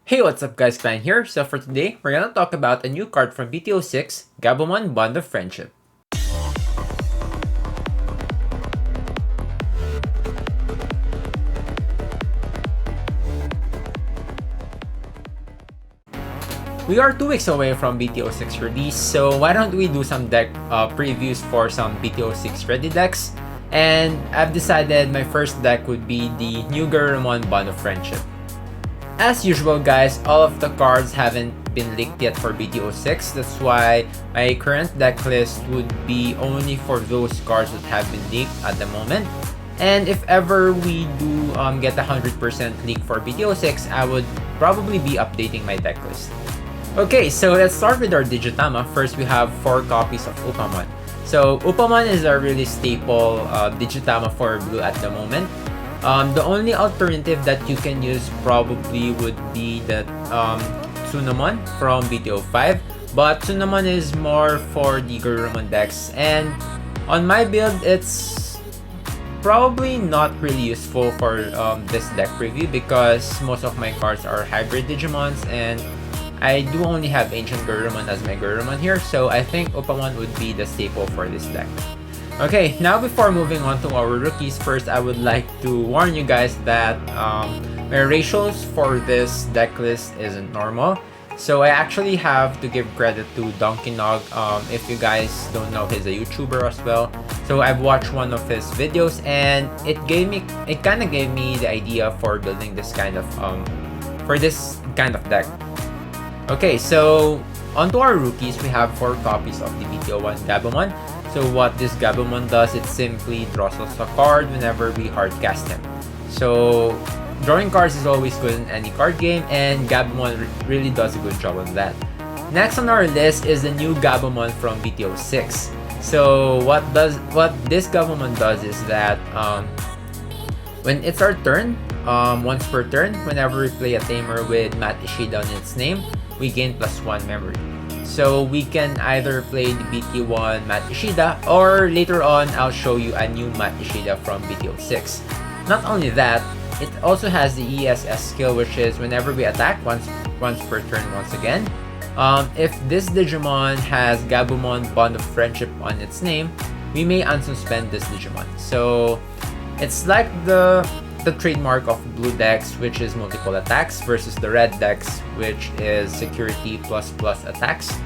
Hey, what's up guys, Klein here. So for today, we're gonna talk about a new card from BTO6, Gabumon Bond of Friendship. We are 2 weeks away from BTO6 release, so why don't we do some deck previews for some BTO6 ready decks? And I've decided my first deck would be the new Gabumon Bond of Friendship. As usual guys, all of the cards haven't been leaked yet for BTO6. That's why my current deck list would be only for those cards that have been leaked at the moment. And if ever we do get 100% leak for BTO6, I would probably be updating my deck list. Okay, so let's start with our Digitama. First, we have 4 copies of Upamon. So Upamon is a really staple Digitama for blue at the moment. The only alternative that you can use probably would be the Tsunamon from BTO5, but Tsunamon is more for the Gurumon decks, and on my build it's probably not really useful for this deck preview because most of my cards are hybrid Digimons and I do only have Ancient Gurumon as my Gurumon here, so I think Upamon would be the staple for this deck. Okay, now before moving on to our rookies, first I would like to warn you guys that my ratios for this deck list isn't normal. So I actually have to give credit to Donkey Nog. If you guys don't know, he's a YouTuber as well. So I've watched one of his videos and it kind of gave me the idea for building this kind of deck. Okay, so onto our rookies, we have 4 copies of the BTO1 Gabumon. So what this Gabumon does, it simply draws us a card whenever we hardcast him. So drawing cards is always good in any card game, and Gabumon really does a good job on that. Next on our list is the new Gabumon from BTO6. So what this Gabumon does is that when it's our turn, once per turn, whenever we play a tamer with Matt Ishida on its name, we gain +1 memory. So we can either play the BT1 Matt Ishida, or later on I'll show you a new Matt Ishida from BTO6. Not only that, it also has the ESS skill, which is whenever we attack once per turn once again. If this Digimon has Gabumon Bond of Friendship on its name, we may unsuspend this Digimon. So it's like the trademark of blue decks, which is multiple attacks, versus the red decks, which is security plus attacks.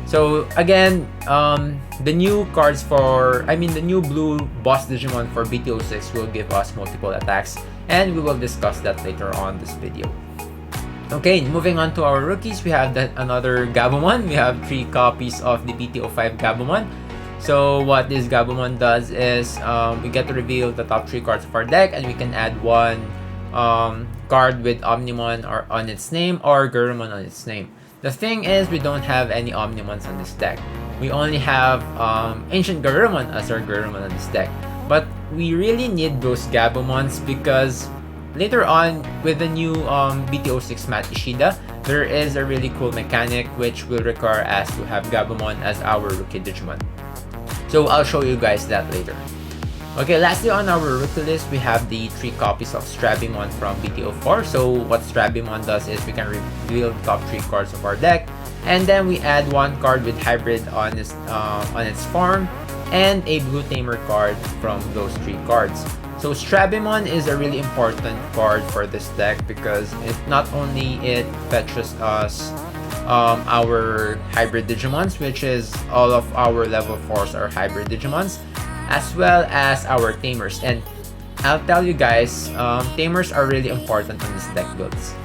So again, the new blue boss Digimon for BTO6 will give us multiple attacks, and we will discuss that later on this video. Okay, moving on to our rookies, we have another Gabumon. We have 3 copies of the BTO5 Gabumon. So what this Gabumon does is we get to reveal the top 3 cards of our deck, and we can add 1 card with Omnimon on its name or Gurumon on its name. The thing is, we don't have any Omnimons on this deck. We only have Ancient Gurumon as our Gurumon on this deck. But we really need those Gabumons because later on with the new BTO6 Matt Ishida, there is a really cool mechanic which will require us to have Gabumon as our rookie Digimon. So I'll show you guys that later. Okay, lastly on our rookie list, we have the 3 copies of Strabimon from BTO4. So what Strabimon does is we can reveal the top 3 cards of our deck, and then we add 1 card with hybrid on its form, and a blue tamer card from those 3 cards. So Strabimon is a really important card for this deck because it not only fetches us our hybrid Digimons, which is all of our level 4s are hybrid Digimons, as well as our tamers. And I'll tell you guys, tamers are really important on this deck builds.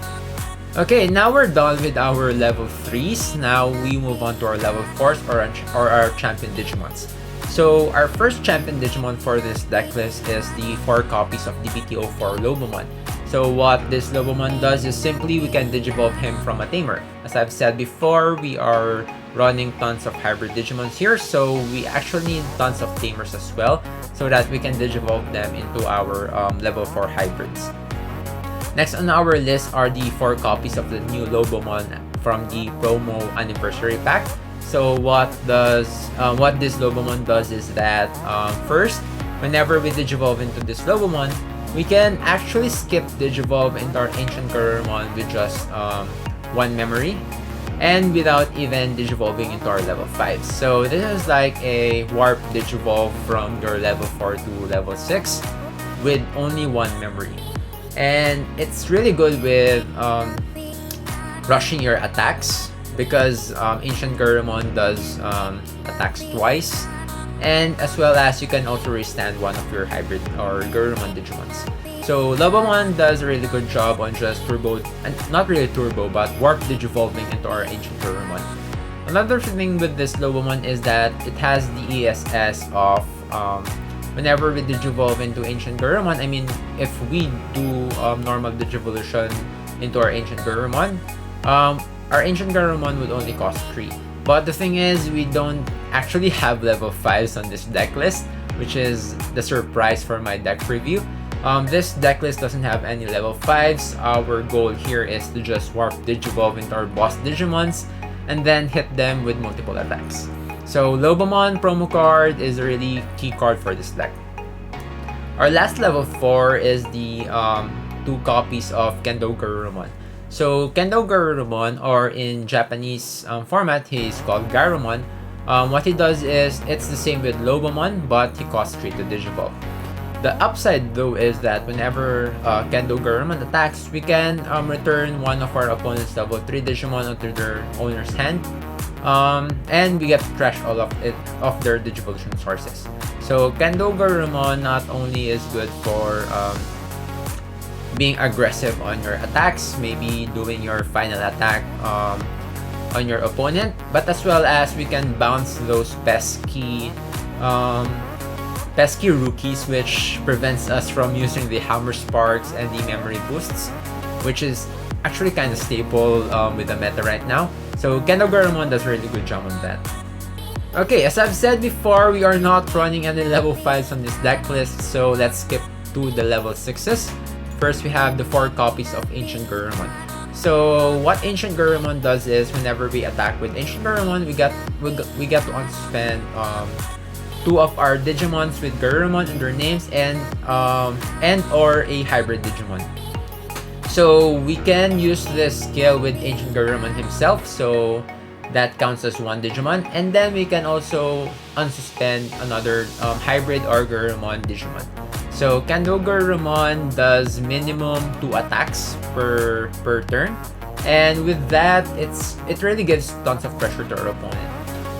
Okay, now we're done with our level 3s. Now we move on to our level 4s or our champion Digimons. So our first champion Digimon for this deck list is the 4 copies of the BTO4 Lobomon. So what this Lobomon does is simply we can Digivolve him from a tamer. As I've said before, we are running tons of hybrid Digimons here, so we actually need tons of tamers as well so that we can Digivolve them into our level 4 hybrids. Next on our list are the 4 copies of the new Lobomon from the promo anniversary pack. So what this Lobomon does is that first, whenever we Digivolve into this Lobomon, we can actually skip Digivolve into our Ancient Gurumon with just one memory, and without even digivolving into our level 5. So this is like a warp digivolve from your level 4 to level 6 with only one memory. And it's really good with rushing your attacks because Ancient Gurumon does attacks twice, and as well as you can also restand one of your hybrid or Gurumon Digimons. So Lobomon does a really good job on just turbo, and not really turbo, but warp digivolving into our Ancient Gurumon. Another thing with this Lobomon is that it has the ESS of whenever we digivolve into Ancient Gurumon. I mean, if we do normal digivolution into our Ancient Gurumon, our Ancient Gurumon would only cost 3. But the thing is, we don't actually have level 5s on this deck list, which is the surprise for my deck preview. This deck list doesn't have any level 5s. Our goal here is to just warp digivolve into our boss Digimons and then hit them with multiple attacks. So Lobomon promo card is a really key card for this deck. Our last level 4 is the 2 copies of Kendo Garurumon. So Kendo Garurumon, or in Japanese format, he is called Garumon. What he does is, it's the same with Lobomon, but he costs 3 to digivolve. The upside though is that whenever Kendo Garurumon attacks, we can return one of our opponent's level 3 Digimon onto their owner's hand, and we get to trash all of their Digivolution sources. So Kendo Garurumon not only is good for being aggressive on your attacks, maybe doing your final attack on your opponent, but as well as we can bounce those pesky rookies, which prevents us from using the hammer sparks and the memory boosts, which is actually kind of staple with the meta right now. So Kendo Garurumon does a really good job on that. Okay, as I've said before, we are not running any level 5s on this deck list, so let's skip to the level 6s. First, we have the 4 copies of Ancient Gurumon. So what Ancient Gurumon does is, whenever we attack with Ancient Gurumon, we get to unsuspend 2 of our Digimons with Gurumon in their names and or a hybrid Digimon. So we can use this skill with Ancient Gurumon himself, so that counts as 1 Digimon, and then we can also unsuspend another hybrid or Gurumon Digimon. So Kendo Gurumon does minimum 2 attacks per turn, and with that, it really gives tons of pressure to our opponent.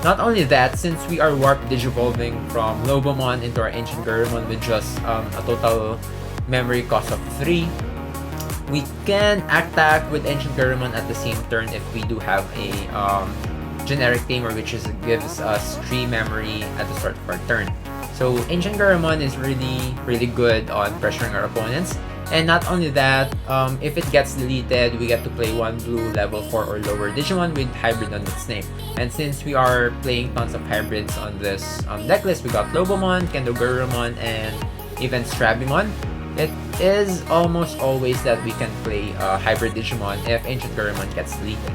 Not only that, since we are warp digivolving from Lobomon into our Ancient Gurumon with just a total memory cost of 3, we can attack with Ancient Gurumon at the same turn if we do have a generic tamer, which gives us 3 memory at the start of our turn. So Ancient Gurumon is really good on pressuring our opponents. And not only that, if it gets deleted, we get to play 1 blue level 4 or lower Digimon with hybrid on its name. And since we are playing tons of hybrids on this deck list, we got Lobomon, Kendo Gurumon, and even Strabimon. It is almost always that we can play hybrid Digimon if Ancient Gurumon gets deleted.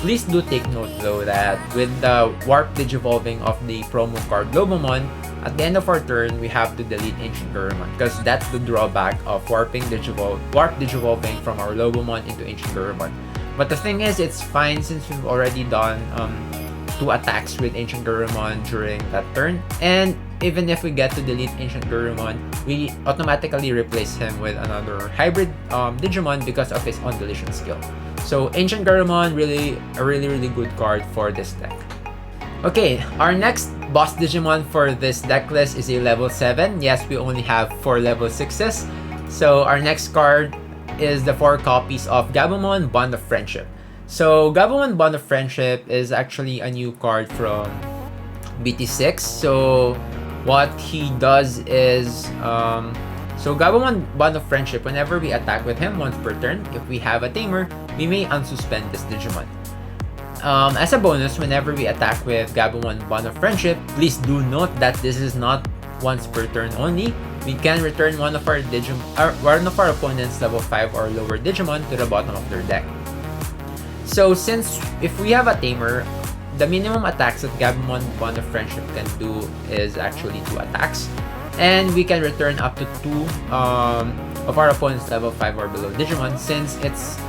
Please do take note though that with the warp digivolving of the promo card Lobomon, at the end of our turn, we have to delete Ancient Gurumon because that's the drawback of warp digivolving from our Lobomon into Ancient Gurumon. But the thing is, it's fine since we've already done 2 attacks with Ancient Gurumon during that turn, and even if we get to delete Ancient Gurumon, we automatically replace him with another hybrid Digimon because of his on-deletion skill. So Ancient Gurumon, a really good card for this deck. Okay, our next boss Digimon for this deck list is a level 7. Yes, we only have 4 level 6s. So our next card is the 4 copies of Gabumon, Bond of Friendship. So Gabumon, Bond of Friendship is actually a new card from BT6. So what he does is, so Gabumon, Bond of Friendship, whenever we attack with him once per turn, if we have a tamer, we may unsuspend this Digimon. As a bonus, whenever we attack with Gabumon, Bond of Friendship, please do note that this is not once per turn only. We can return one of our opponent's level 5 or lower Digimon to the bottom of their deck. So since if we have a tamer, the minimum attacks that Gabumon, Bond of Friendship can do is actually 2 attacks. And we can return up to 2 of our opponent's level 5 or below Digimon, since its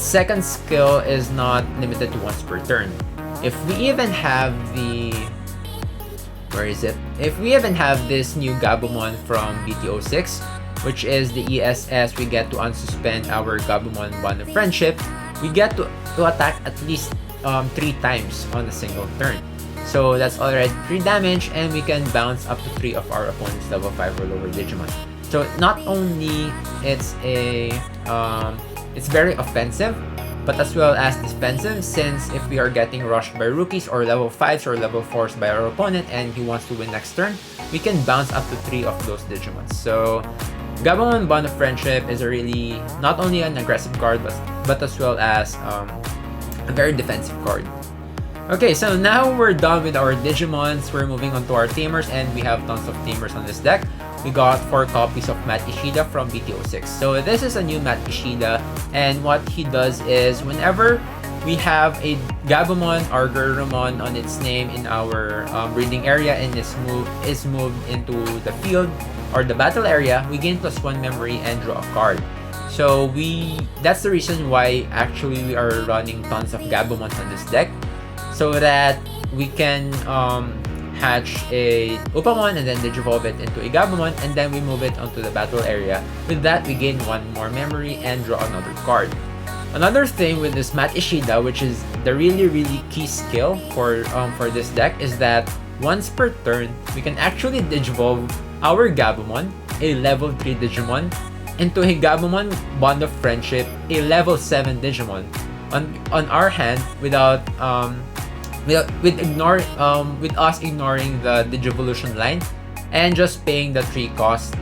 second skill is not limited to once per turn. If we even have the... Where is it? If we even have this new Gabumon from BTO6, which is the ESS, we get to unsuspend our Gabumon Bond of Friendship. We get to attack at least 3 times on a single turn. So that's already 3 damage, and we can bounce up to 3 of our opponent's level 5 or lower Digimon. So not only it's very offensive, but as well as defensive, since if we are getting rushed by rookies or level 5s or level 4s by our opponent and he wants to win next turn, we can bounce up to 3 of those Digimon. So Gabumon Bond of Friendship is a really not only an aggressive card, but as well as a very defensive card. Okay, so now we're done with our Digimons. We're moving on to our Tamers, and we have tons of Tamers on this deck. We got 4 copies of Matt Ishida from BTO6. So this is a new Matt Ishida, and what he does is whenever we have a Gabumon or Gurumon on its name in our breeding area and is moved into the field or the battle area, we gain +1 memory and draw a card. So that's the reason why actually we are running tons of Gabumons on this deck, so that we can hatch a Upamon and then Digivolve it into a Gabumon, and then we move it onto the battle area. With that, we gain 1 more memory and draw another card. Another thing with this Matt Ishida, which is the really key skill for this deck, is that once per turn, we can actually Digivolve our Gabumon, a level 3 Digimon, into a Gabumon Bond of Friendship, a level 7 Digimon, on our hand without with us ignoring the Digivolution line and just paying the 3 cost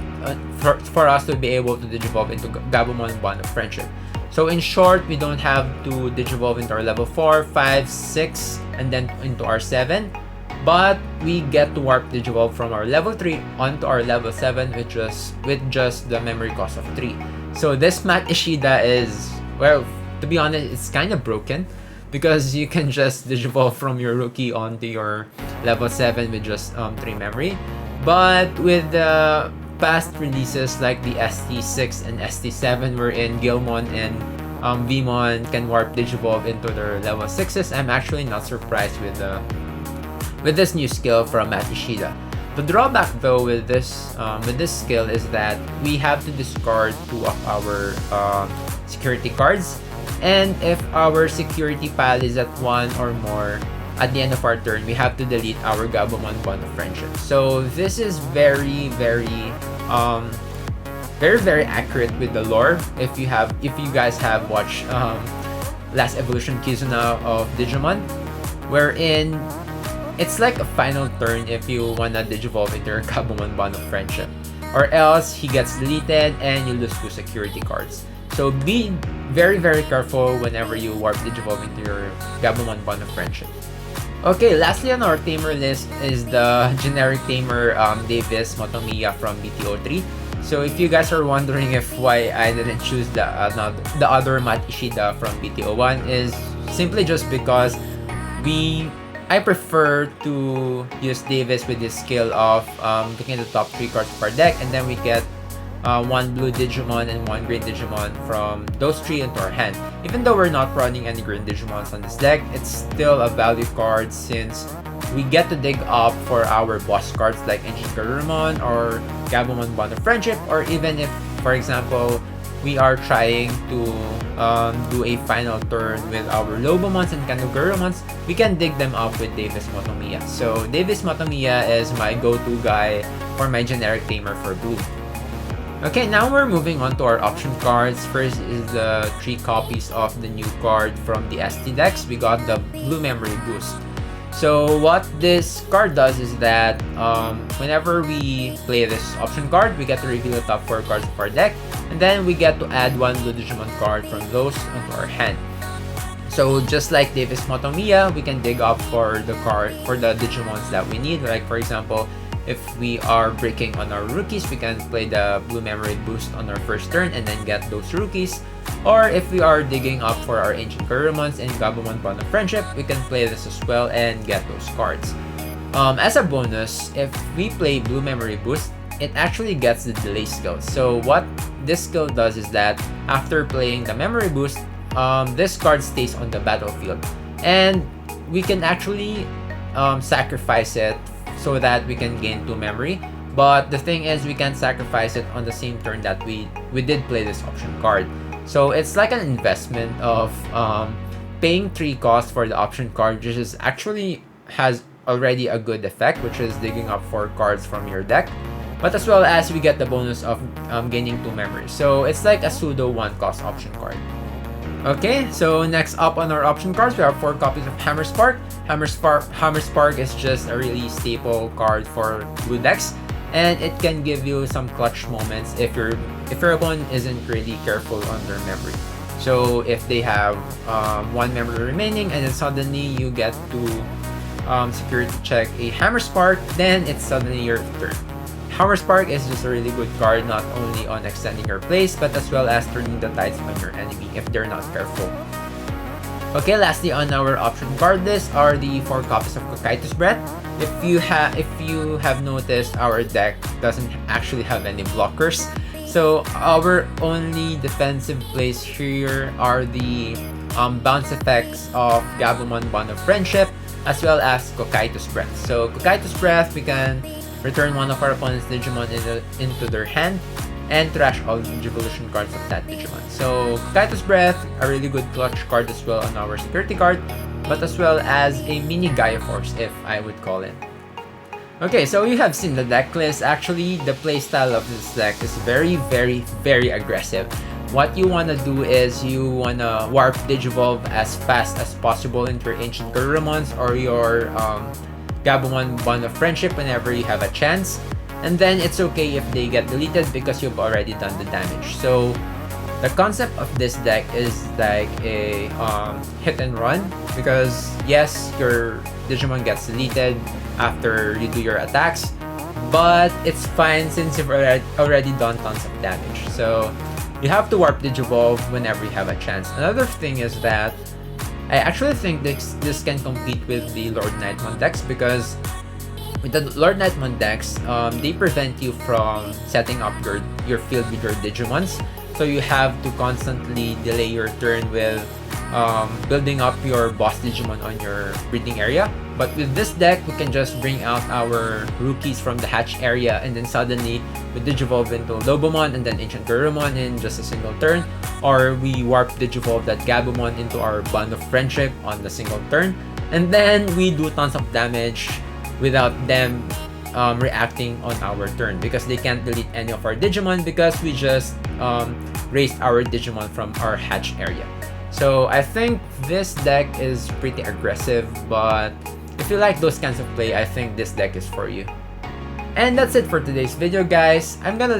for us to be able to Digivolve into Gabumon Bond of Friendship. So in short, we don't have to Digivolve into our level 4, 5, 6, and then into our 7, but we get to warp Digivolve from our level 3 onto our level 7 with just the memory cost of 3. So this Matt Ishida is, well, to be honest, it's kind of broken, because you can just Digivolve from your rookie onto your level 7 with just 3 memory. But with the past releases like the ST6 and ST7, wherein Gilmon and Vmon can warp Digivolve into their level 6s, I'm actually not surprised with this new skill from Matt Ishida. The drawback though with this skill is that we have to discard 2 of our security cards. And if our security pile is at 1 or more at the end of our turn, we have to delete our Gabumon Bond of Friendship. So this is very accurate with the lore. If you guys have watched Last Evolution Kizuna of Digimon, wherein it's like a final turn if you wanna Digivolve into your Gabumon Bond of Friendship, or else he gets deleted and you lose 2 security cards. So be very careful whenever you warp Digivolve into your Gabumon Bond of Friendship. Okay, lastly on our tamer list is the generic tamer Davis Motomiya from BTO3. So if you guys are wondering why I didn't choose the other Matt Ishida from BTO1, is simply just because I prefer to use Davis with this skill of looking at the top 3 cards per deck, and then we get 1 blue Digimon and 1 green Digimon from those 3 into our hand. Even though we're not running any green Digimons on this deck, it's still a value card, since we get to dig up for our boss cards like Ancient Gurumon or Gabumon Bond of Friendship, or even if, for example, we are trying to do a final turn with our Lobomons and Kanogurumons, we can dig them up with Davis Motomiya. So Davis Motomiya is my go-to guy for my generic tamer for blue. Okay, now we're moving on to our option cards. First is the 3 copies of the new card from the ST decks. We got the Blue Memory Boost. So what this card does is that whenever we play this option card, we get to reveal the top 4 cards of our deck, and then we get to add 1 Blue Digimon card from those onto our hand. So just like Davis Motomiya, we can dig up for the Digimons that we need. Like for example, if we are breaking on our rookies, we can play the Blue Memory Boost on our first turn and then get those rookies. Or if we are digging up for our Ancient Gurumons and Gabumon Bond of Friendship, we can play this as well and get those cards. As a bonus, if we play Blue Memory Boost, it actually gets the delay skill. So what this skill does is that after playing the memory boost, this card stays on the battlefield, and we can actually sacrifice it so that we can gain 2 memory. But the thing is, we can't sacrifice it on the same turn that we did play this option card. So it's like an investment of paying 3 costs for the option card, which is actually has already a good effect, which is digging up 4 cards from your deck, but as well as we get the bonus of gaining 2 memories. So it's like a pseudo 1 cost option card. Okay, so next up on our option cards, we have 4 copies of Hammer Spark. Hammer Spark is just a really staple card for blue decks, and it can give you some clutch moments if your opponent isn't really careful on their memory. So if they have 1 memory remaining and then suddenly you get to security check a Hammer Spark, then it's suddenly your turn. Hammer Spark is just a really good card, not only on extending your plays, but as well as turning the tides on your enemy if they're not careful. Okay, lastly on our option card list are the 4 copies of Cocytus Breath. If you have noticed, our deck doesn't actually have any blockers. So our only defensive plays here are the bounce effects of Gabumon Bond of Friendship, as well as Cocytus Breath. So Cocytus Breath, we can return one of our opponent's Digimon into their hand and trash all Digivolution cards of that Digimon. So Cocytus Breath, a really good clutch card as well on our security card, but as well as a mini Gaia Force, if I would call it. Okay, so you have seen the deck list. Actually, the playstyle of this deck is very, very, very aggressive. What you want to do is you want to warp Digivolve as fast as possible into your Ancient Gabumons or your Gabumon Bond of Friendship whenever you have a chance. And then it's okay if they get deleted because you've already done the damage. So the concept of this deck is like a hit and run, because yes, your Digimon gets deleted after you do your attacks, but it's fine since you've already done tons of damage. So you have to warp Digivolve whenever you have a chance. Another thing is that I actually think this can compete with the Lord Knightmon decks, because with the Lord Knightmon decks, they prevent you from setting up your field with your Digimons. So you have to constantly delay your turn with building up your boss Digimon on your breeding area. But with this deck, we can just bring out our rookies from the hatch area, and then suddenly we Digivolve into Lobomon and then Ancient Gabumon in just a single turn. Or we warp Digivolve that Gabumon into our Bond of Friendship on the single turn. And then we do tons of damage without them reacting on our turn, because they can't delete any of our Digimon because we just raised our Digimon from our hatch area. So I think this deck is pretty aggressive, but if you like those kinds of play, I think this deck is for you. And that's it for today's video, guys. I'm gonna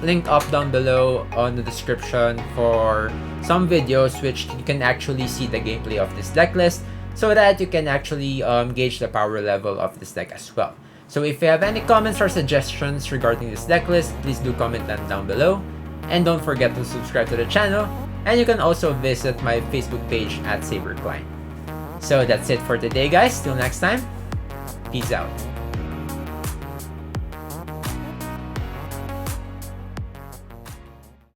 link up down below on the description for some videos which you can actually see the gameplay of this deck list, so that you can actually gauge the power level of this deck as well. So if you have any comments or suggestions regarding this deck list, please do comment them down below. And don't forget to subscribe to the channel, and you can also visit my Facebook page at SaberCline. So that's it for today, guys. Till next time, peace out.